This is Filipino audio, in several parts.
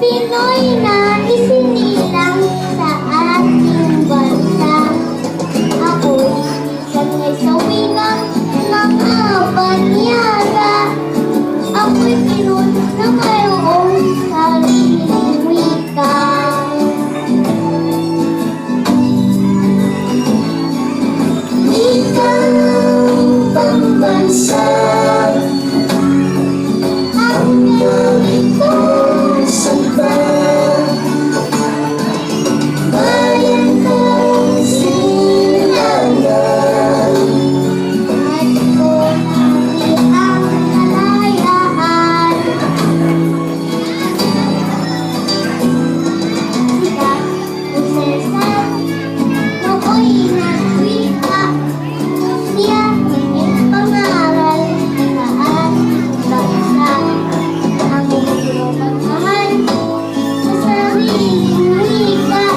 Pinoy na isinilang sa ating bansa. Ako'y sanay sa wika ng Abanyara. Ako'y Pinoy na mayroong sariling wika. Ikang pambansa ang narito sa iba. Bayan kong sinalan at kung ang kalayaan. Sika, Usesan, nooy nagwika. Siya ay pangaral sa ating bansa. Ang gusto magmahal sa sariling wika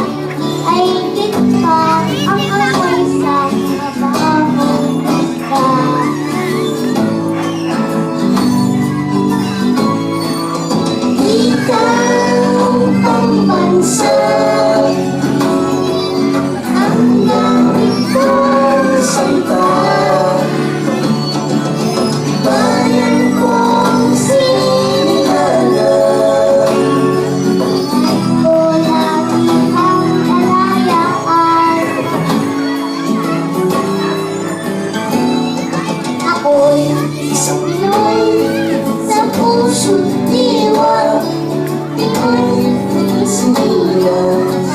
ay higit pa ang amoy sa mabahong wika. Ikang pambansa ang gamit kong salita. Bayan kong sinilalang at ko lagi ang kalayaan. Ako'y isang Pinoy sa puso't diwa. Pinoy na isinilang